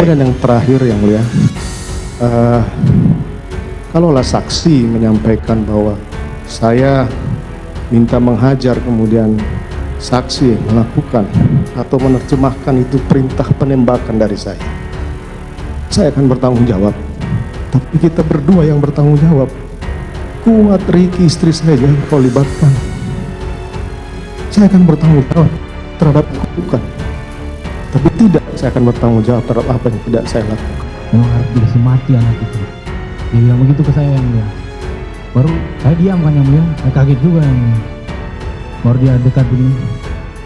Kemudian yang terakhir yang mulia, kalaulah saksi menyampaikan bahwa saya minta menghajar, kemudian saksi melakukan atau menerjemahkan itu perintah penembakan dari saya akan bertanggung jawab. Tapi kita berdua yang bertanggung jawab. Kuat, Riki, istri saya jangan kau libatkan. Saya akan bertanggung jawab terhadap lakukan. Tapi tidak, saya akan bertanggung jawab terhadap apa yang tidak saya lakukan. Memang harus dikasih mati anak itu. Dia bilang begitu ke saya yang mulia. Baru saya diam kan yang mulia, saya kaget juga yang mulia. Baru dia dekat begini,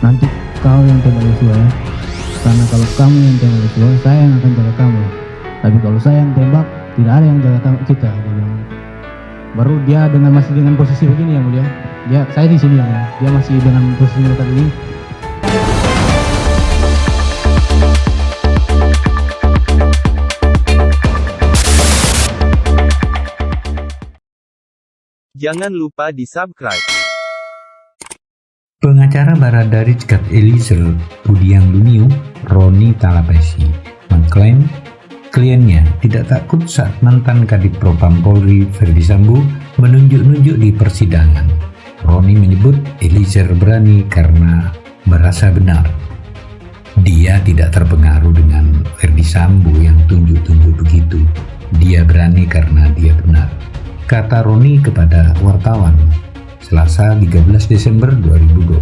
nanti kau yang tembak Yosua ya. Karena kalau kamu yang tembak Yosua, saya yang akan jaga kamu. Tapi kalau saya yang tembak, tidak ada yang jaga kita. Dia bilang. Baru dia masih dengan posisi begini yang mulia. Saya di sini yang mulia. Dia masih dengan posisi dekat begini. Jangan lupa di-subscribe. Pengacara Barada Richard Eliezer Budiang Lumiu, Roni Talapesi, mengklaim kliennya tidak takut saat mantan Kadif Propam Polri Ferdy Sambo menunjuk-nunjuk di persidangan. Roni menyebut Eliezer berani karena merasa benar. Dia tidak terpengaruh dengan Ferdy Sambo yang tunjuk-tunjuk begitu. Dia berani karena dia benar, kata Roni kepada wartawan Selasa 13 Desember 2022.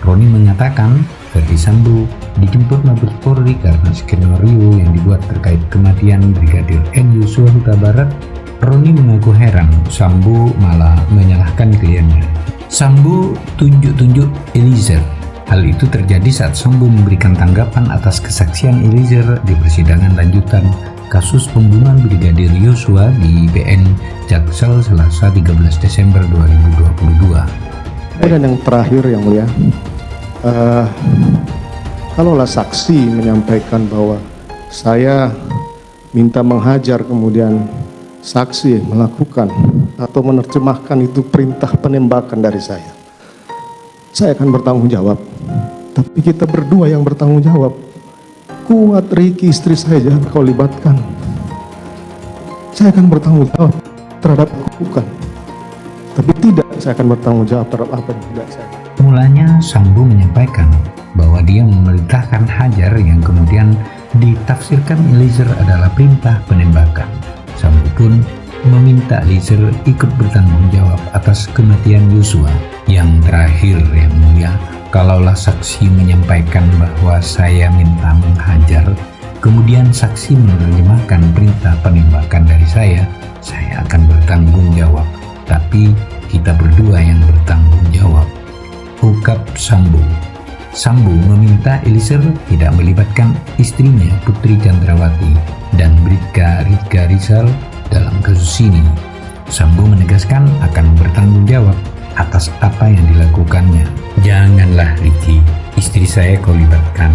Roni mengatakan Ferdy Sambo dijemput Mabes Polri karena skenario yang dibuat terkait kematian Brigadir N. Yosua Huta Barat. Roni mengaku heran Sambo malah menyalahkan kliennya. Sambo tunjuk-tunjuk Eliezer. Hal itu terjadi saat Sambo memberikan tanggapan atas kesaksian Eliezer di persidangan lanjutan kasus pembunuhan Brigadir Yosua di BN Jaksel Selasa 13 Desember 2022. Dan yang terakhir yang mulia, kalaulah saksi menyampaikan bahwa saya minta menghajar, kemudian saksi melakukan atau menerjemahkan itu perintah penembakan dari saya akan bertanggung jawab. Tapi kita berdua yang bertanggung jawab. Kuat, Riki, istri saya jangan kau libatkan. Saya akan bertanggung jawab terhadap lakukan. Tapi tidak, saya akan bertanggung jawab terhadap apa yang tidak saya. Mulanya Sambo menyampaikan bahwa dia memerintahkan hajar yang kemudian ditafsirkan Eliezer adalah perintah penembakan. Sambo pun meminta Eliezer ikut bertanggung jawab atas kematian Yosua. Yang terakhir yang mulia, kalaulah saksi menyampaikan bahwa saya minta menghajar, kemudian saksi menerjemahkan perintah penembakan dari saya akan bertanggung jawab. Tapi kita berdua yang bertanggung jawab, ungkap Sambo. Sambo meminta Eliezer tidak melibatkan istrinya Putri Chandrawati dan Bribka Rika Rizal dalam kasus ini. Sambo menegaskan akan bertanggung jawab atas apa yang dilakukannya. Janganlah Riki, istri saya kau libatkan.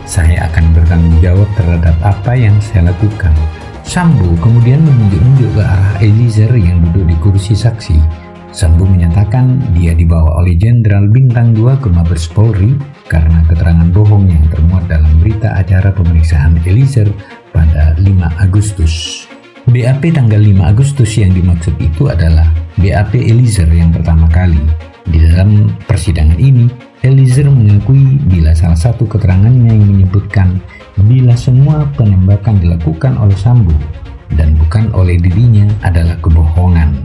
Saya akan bertanggung jawab terhadap apa yang saya lakukan. Sambo kemudian menunjuk-nunjuk ke arah Eliezer yang duduk di kursi saksi. Sambo menyatakan dia dibawa oleh Jenderal Bintang 2 ke Mabes Polri karena keterangan bohong yang termuat dalam berita acara pemeriksaan Eliezer pada 5 Agustus. BAP tanggal 5 Agustus yang dimaksud itu adalah BAP Eliezer yang pertama kali. Di dalam persidangan ini, Eliezer mengakui bila salah satu keterangannya yang menyebutkan bila semua penembakan dilakukan oleh Sambo dan bukan oleh dirinya adalah kebohongan.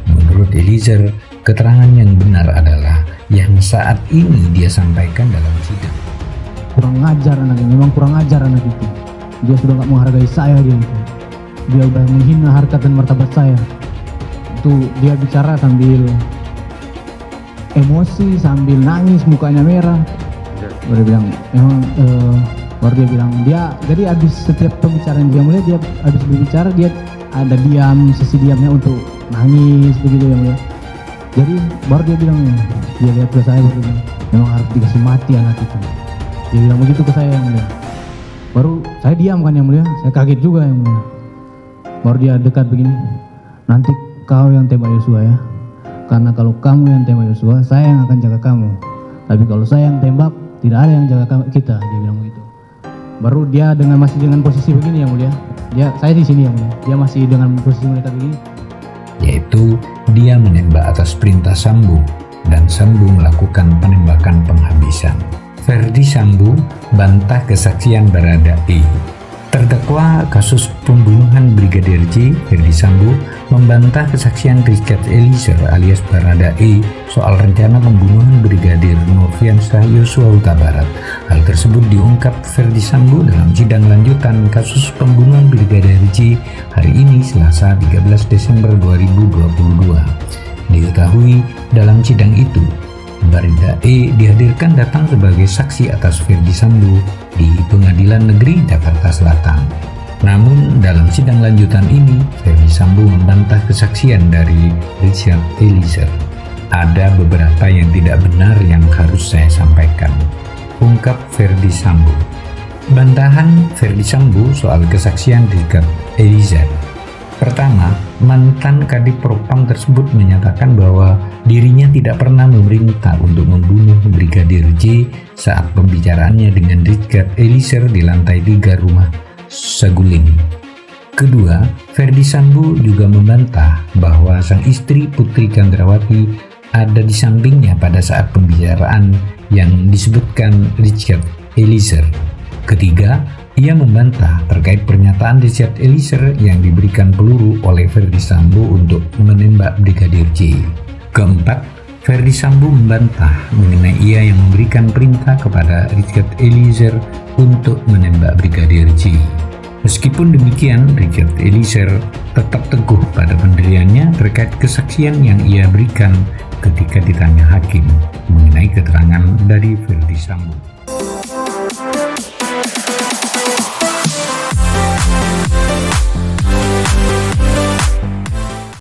Menurut Eliezer, keterangan yang benar adalah yang saat ini dia sampaikan dalam sidang. Kurang ajar anaknya, memang kurang ajar anak itu. Dia sudah gak menghargai saya dia itu. Dia udah menghina harkat dan martabat saya. Itu dia bicara sambil emosi, sambil nangis, mukanya merah. Baru dia bilang, baru dia bilang jadi habis setiap pembicaraan dia mulai, dia habis berbicara dia ada diam, sisi diamnya untuk nangis begitu yang mulia. Jadi baru dia bilang, dia lihat ke saya baru bilang, memang harus dikasih mati anak itu. Dia bilang begitu ke saya yang mulia. Baru saya diam kan yang mulia, saya kaget juga yang mulia. Baru dia dekat begini, nanti kau yang tembak Yosua ya. Karena kalau kamu yang tembak Yosua, saya yang akan jaga kamu. Tapi kalau saya yang tembak, tidak ada yang jaga kita, dia bilang begitu. Baru dia masih dengan posisi begini yang mulia. Saya di sini yang mulia. Dia masih dengan posisi melekat begini. Yaitu dia menembak atas perintah Sambo dan Sambo melakukan penembakan penghabisan. Ferdi Sambo bantah kesaksian Baradae. Terdakwa kasus pembunuhan Brigadir J, Ferdi Sambo, membantah kesaksian Richard Eliezer alias Baradae soal rencana pembunuhan Brigadir Nofriansah Yosua Huta Barat. Hal tersebut diungkap Ferdi Sambo dalam sidang lanjutan kasus pembunuhan Brigadir J hari ini Selasa 13 Desember 2022. Diketahui dalam sidang itu, Baradae dihadirkan datang sebagai saksi atas Ferdi Sambo di Pengadilan Negeri Jakarta Selatan. Namun dalam sidang lanjutan ini, Ferdi Sambo membantah kesaksian dari Richard Eliezer. Ada beberapa yang tidak benar yang harus saya sampaikan, ungkap Ferdi Sambo. Bantahan Ferdi Sambo soal kesaksian Richard Eliezer. Pertama, mantan Kadif Propam tersebut menyatakan bahwa dirinya tidak pernah memerintah untuk membunuh Brigadir J saat pembicaraannya dengan Richard Eliezer di lantai 3 rumah Saguling. Kedua, Ferdi Sambo juga membantah bahwa sang istri Putri Candrawati ada di sampingnya pada saat pembicaraan yang disebutkan Richard Eliezer. Ketiga, ia membantah terkait pernyataan Richard Eliezer yang diberikan peluru oleh Ferdi Sambo untuk menembak Brigadir J. Keempat, Ferdi Sambo membantah mengenai ia yang memberikan perintah kepada Richard Eliezer untuk menembak Brigadir J. Meskipun demikian, Richard Eliezer tetap teguh pada pendiriannya terkait kesaksian yang ia berikan ketika ditanya hakim mengenai keterangan dari Ferdi Sambo.